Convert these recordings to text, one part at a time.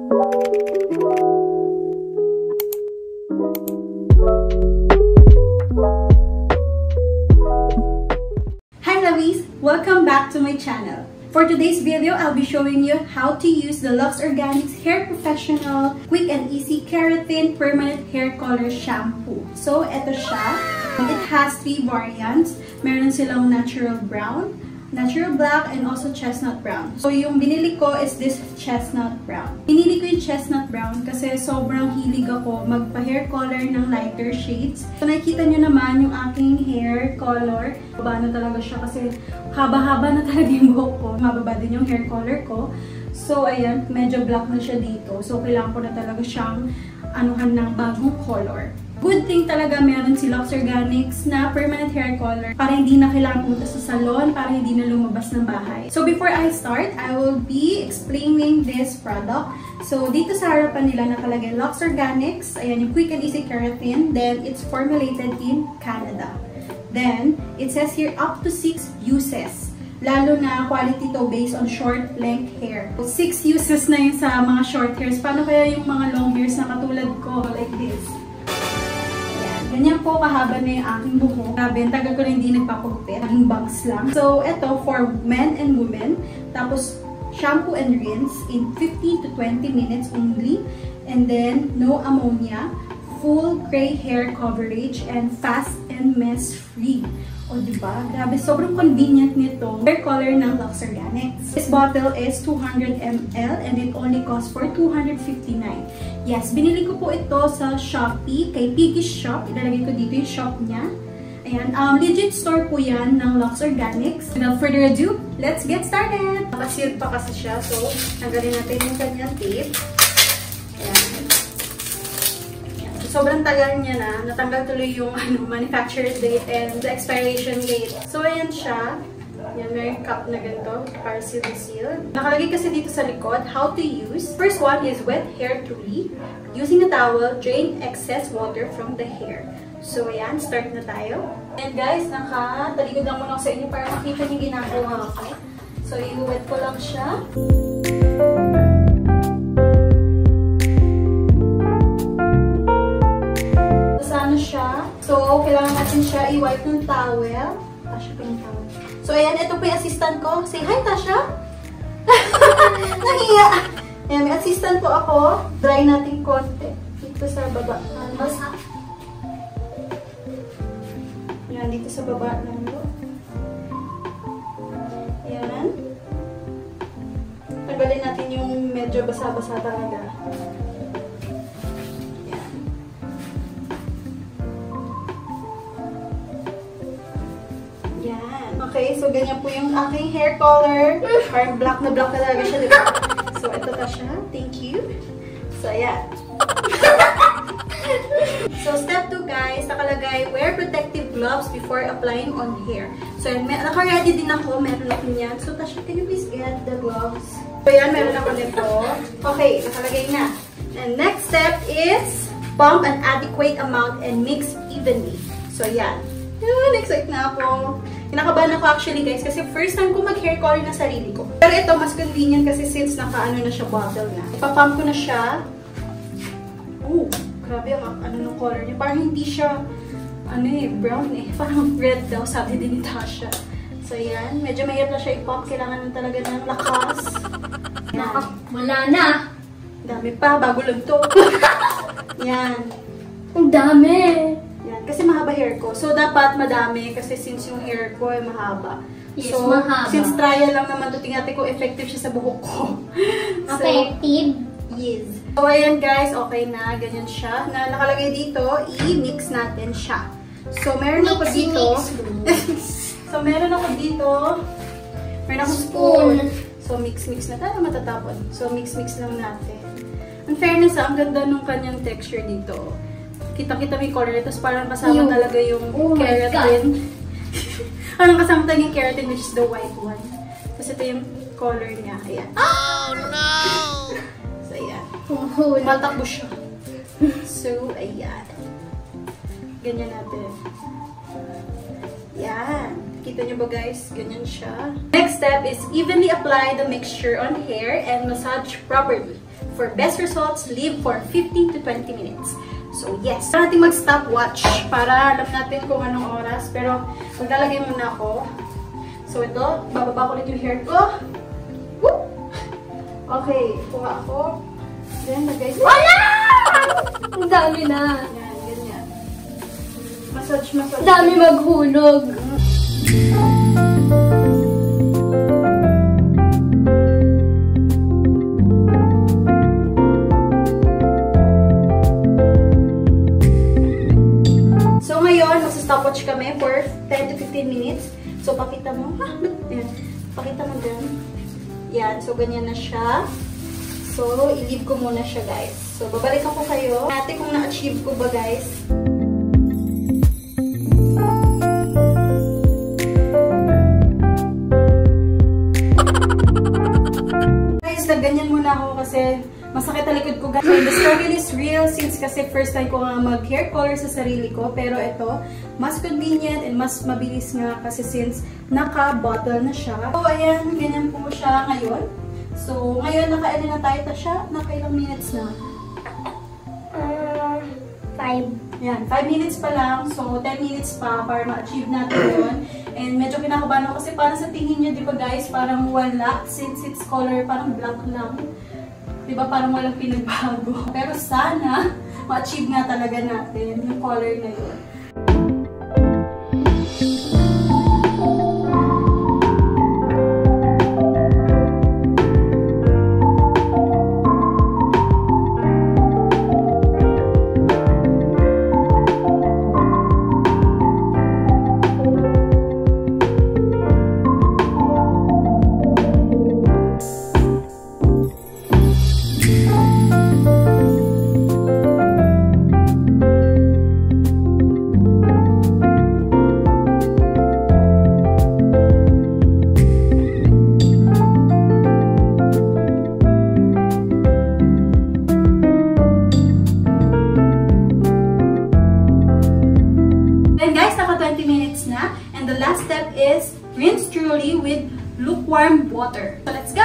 Hi lovies! Welcome back to my channel. For today's video, I'll be showing you how to use the Luxe Organix Hair Professional Quick and Easy Keratin Permanent Hair Color Shampoo. So, ito siya. It has 3 variants. Meron silang natural brown, natural black, and also chestnut brown. So, yung binili ko is this chestnut brown. Pinili ko yung chestnut brown kasi sobrang hilig ako magpa-hair color ng lighter shades. So, nakikita nyo naman yung aking hair color. Paano talaga siya kasi haba-haba na talaga yung buhok ko. Mababa din yung hair color ko. So, ayan, medyo black na siya dito. So, kailangan ko na talaga siyang anuhan ng bagong color. Good thing talaga meron si Luxe Organix na permanent hair color para hindi na kailangan pumunta sa salon, para hindi na lumabas ng bahay. So, before I start, I will be explaining this product. So, dito sa harapan nila nakalagay Luxe Organix. Ayan, yung Quick and Easy Keratin. Then, it's formulated in Canada. Then, it says here up to 6 uses. Lalo na quality to based on short length hair. 6 uses na yun sa mga short hairs. Paano kaya yung mga long hairs na katulad ko? Like this. Ayan. Ganyan po kahaba na yung aking buhok. Grabe, tagal ko na hindi nagpapagupit. Naging bangs lang. So, ito for men and women. Tapos, shampoo and rinse in 15 to 20 minutes only. And then, no ammonia. Full gray hair coverage and fast and mess-free. O, diba? Grabe, sobrang convenient nito. Hair color ng Luxe Organix. This bottle is 200 ml and it only costs for $259. Yes, binili ko po ito sa SHOPEE, kay Piggy's Shop. Ilalagay ko dito yung shop niya. Ayan, legit store po yan ng Luxe Organix. Without further ado, let's get started! Nakasealed pa kasi siya, so tanggalin natin yung kanyang tape. Sobrang tagal niya na. Natanggal tuloy yung manufacturer's date and the expiration date. So, ayan siya. Yan, may cup na ganito para sealed. Nakalagay kasi dito sa likod, how to use. First one is wet hair truly. Using a towel, drain excess water from the hair. So, ayan, start na tayo. And guys, nakatalikod lang muna ako sa inyo para makita yung ginagawa ko. So, i-wet ko lang siya. So, kailangan natin siya i-wipe ng towel. Tasha pa yung towel. So, ayan, ito po yung assistant ko. Say hi, Tasha! Nahiya! Ayan, may assistant po ako. Dry natin konti. Dito sa baba. Ayan, dito sa baba lang. Ayan. Tagalin natin yung medyo basa-basa talaga. Okay, so ganyan po yung aking hair color. Parang black na talaga siya, diba? So, ito na siya. Thank you. So, ayan. So, step 2 guys, nakalagay, wear protective gloves before applying on hair. So, naka-ready din ako. Meron ako niyan. So, Tasha, can you please get the gloves? So, ayan, meron ako nito. Okay, nakalagay na. And next step is pump an adequate amount and mix evenly. So, ayan. Excited na ako. Kinakabahan ako actually guys kasi first time ko mag-hair color na sarili ko. Pero ito mas convenient kasi since naka-ano na siya, bottle na. Ipapump ko na siya. Oh, grabe ang ano ng color niya. Parang hindi siya brown eh. Parang red daw, sabi din ni Tasha. So yan, medyo mahirap na siya i-pump. Kailangan talaga ng lakas. Wala na. Dami pa, bago lang to. Yan. Ang dami. Kasi mahaba hair ko. So, dapat madami kasi since yung hair ko ay mahaba. Yes, so, mahaba. Since trial lang naman ito, tingnan kung effective siya sa buhok ko. Effective? Yes. So, ayan guys, okay na. Ganyan siya. Na nakalagay dito, i-mix natin siya. So, meron ako dito. So, meron ako dito. Meron ako spoon. So, mix-mix na tayo matatapon. So, mix-mix lang natin. In fairness, ang ganda nung kanyang texture dito. Kita-kita may color. Tapos parang kasama talaga yung keratin. Parang kasama talaga yung keratin which is the white one. Tapos ito yung color niya. Ayan. Oh no! So, ayan. Matakbo siya. So, ayan. Ganyan natin. Ayan. Kita nyo ba guys? Ganyan siya. Next step is evenly apply the mixture on hair and massage properly. For best results, leave for 15 to 20 minutes. So yes, kailangan natin mag-stopwatch para alam natin kung anong oras. Pero maglalagay muna ako. So ito, bababa ko ulit yung hair ko. Woo! Okay, kuha ako. Then, lagay ko. Wala! Ang dami na. Yan, ganyan. Massage. Ang dami maghulog. So ngayon, magsa-stopwatch kami for 10 to 15 minutes. So pakita mo. Yan. Pakita mo din. Yan. So ganyan na siya. So, i-leave ko muna siya, guys. So, babalikan ko kayo. Natin kung na-achieve ko ba, guys. Guys, nagganyan muna ako kasi masakit ang likod ko, guys. The struggle is real since kasi first time ko nga mag-hair color sa sarili ko. Pero ito, mas convenient and mas mabilis nga kasi since naka-bottle na siya. So, ayan, ganyan po siya ngayon. So, ngayon, naka-edit na tayo siya. Naka-ilang minutes na? 5. Yan, 5 minutes pa lang. So, 10 minutes pa para ma-achieve natin yun. And medyo kinakabahan ako kasi parang sa tingin nyo, di ba guys, parang wala. Since its color, parang black lang. Di ba, parang walang pinagbago. Pero sana, ma-achieve nga talaga natin yung color na yun. Rinse thoroughly with lukewarm water. So let's go!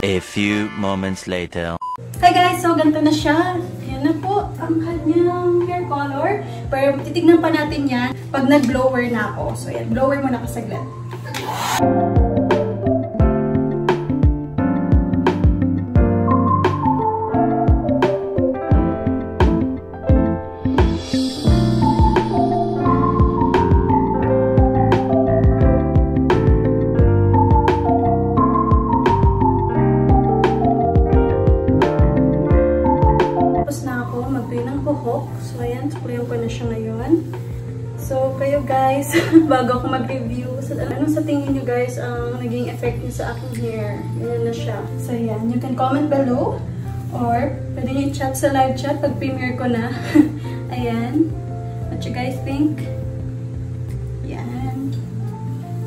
A few moments later. Hi guys! So ganito na siya. Ayan na po ang kanyang hair color. Pero titignan pa natin yan pag nag-blower na ako. So ayan, blower muna ako saglit. So, ayan. Suklayan ko na siya ngayon. So, kayo guys, bago ako mag-review, ano sa tingin nyo guys ang naging effect niyo sa aking hair? Ganyan na siya. So, ayan. You can comment below or pwede nyo i-chat sa live chat pag premiere ko na. Ayan. What you guys think? Ayan.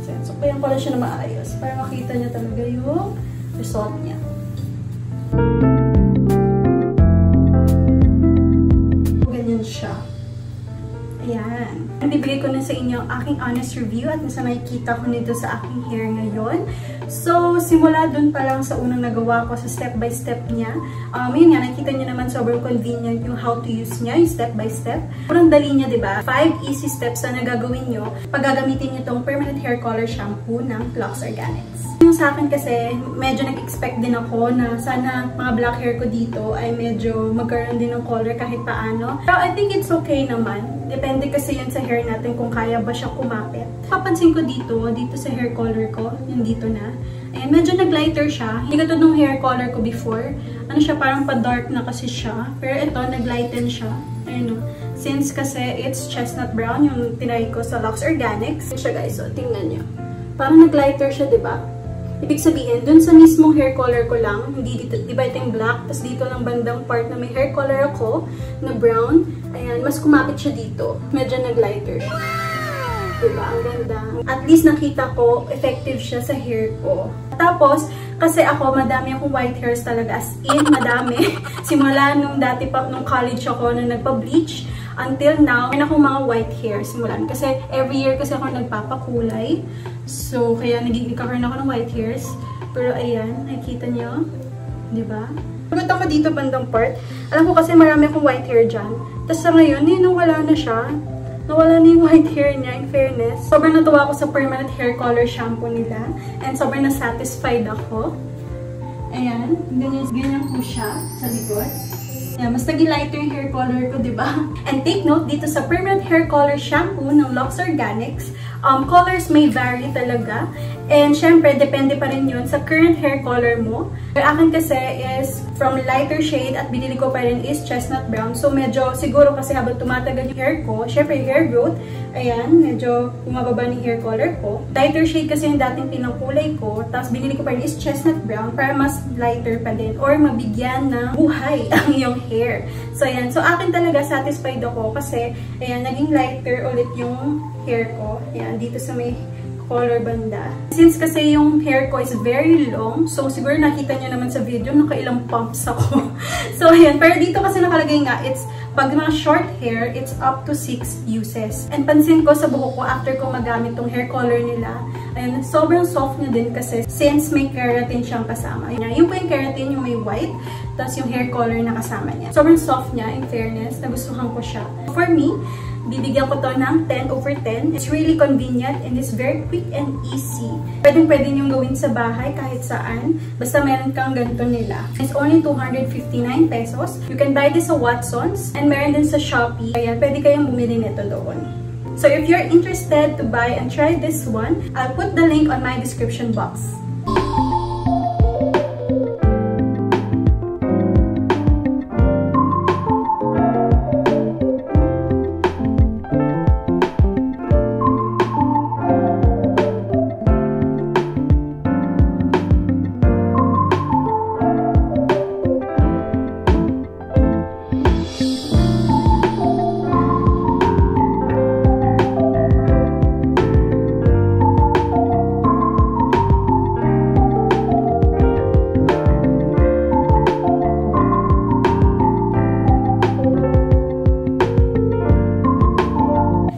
So, suklayan ko na siya na maayos para makita nyo talaga yung result niya. Siya. Ayan. Bibigay ko na sa inyo ang aking honest review at nasa nakikita ko nito sa aking hair ngayon. So, simula dun pa lang sa unang nagawa ko sa step by step niya. Yun nga, nakikita niyo naman sobrang convenient yung how to use niya, yung step by step. Sobrang dali niya, diba? 5 easy steps na nagagawin nyo pag gagamitin niyo itong permanent hair color shampoo ng Luxe Organix. Yung sa akin kasi, medyo nag-expect din ako na sana mga black hair ko dito ay medyo magkaroon din ng color kahit paano. Pero I think it's okay naman. Depende kasi yun sa hair natin kung kaya ba siya kumapit. Papansin ko dito sa hair color ko, yung dito na. Ayan, medyo nag-lighter siya. Hindi katulad ng hair color ko before. Ano siya, parang pa-dark na kasi siya. Pero ito, nag-lighten siya. Ayun o. Since kasi it's Chesnut Brown, yung tinry ko sa Luxe Organix. Ayun siya guys, so tingnan nyo. Parang nag-lighter siya, diba? Ibig sabihin, dun sa mismong hair color ko lang, hindi dito, diba ito yung black, tapos dito lang bandang part na may hair color ako, na brown, ayan, mas kumapit siya dito. Medyo nag-lighter siya. Diba? Ang ganda. At least nakita ko, effective siya sa hair ko. Tapos, kasi ako, madami akong white hairs talaga. As in, madami. Simula nung dati pa, nung college ako, na nagpa-bleach, until now, meron akong mga white hairs. Simulan. Kasi every year kasi ako nagpapakulay. So, kaya nagkakaroon ako ng white hairs. Pero ayan, nakikita nyo. Diba? Pagod ako dito bandang part. Alam ko kasi marami akong white hair dyan. Tapos sa ngayon, wala na siya. Nawala na yung white hair niya, in fairness. Sobrang natuwa ako sa permanent hair color shampoo nila. And sobrang na-satisfied ako. Ayan. Ganyan po siya sa likod. Ayan, mas naging lighter yung hair color ko, diba? And take note, dito sa permanent hair color shampoo ng Luxe Organix, colors may vary talaga. And syempre, depende pa rin yun sa current hair color mo. Yung akin kasi is from lighter shade at binili ko pa rin is Chesnut Brown. So medyo siguro kasi habang tumatagal yung hair ko, syempre yung hair growth, ayan, medyo bumababa ng hair color ko. Lighter shade kasi yung dating pinangkulay ko, tapos binili ko pa rin is Chesnut Brown para mas lighter pa din or mabigyan ng buhay ang iyong hair. So ayan, so akin talaga satisfied ako kasi ayan, naging lighter ulit yung hair ko. Ayan, dito sa may color banda. Since kasi yung hair ko is very long, so siguro nakita nyo naman sa video, nakailang pumps ako. So, ayan. Pero dito kasi nakalagay nga, it's, pag mga short hair, it's up to 6 uses. And pansin ko sa buhok ko, after ko magamit tong hair color nila, ayan, sobrang soft niya din kasi since may keratin siyang kasama. Yung po yung keratin, yung may white, tapos yung hair color na kasama niya. Sobrang soft niya, in fairness, nagustuhan ko siya. For me, bibigyan ko to ng 10/10. It's really convenient and it's very quick and easy. Pwede niyong gawin sa bahay kahit saan. Basta meron kang ganito nila. It's only 259 pesos. You can buy this sa Watson's and meron din sa SHOPEE. Kaya pwede kayong bumili nito doon. So if you're interested to buy and try this one, I'll put the link on my description box.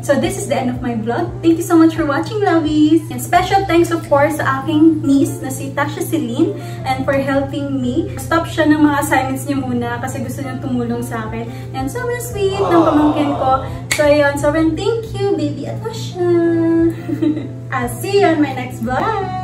So this is the end of my vlog. Thank you so much for watching, lovies! And special thanks of course sa aking niece na si Tasha Celine and for helping me. Stop siya ng mga assignments niya muna kasi gusto niyang tumulong sa akin. And sobrang sweet ng pamangkin ko. So yun, sobrang thank you, baby Atasha! I'll see you on my next vlog!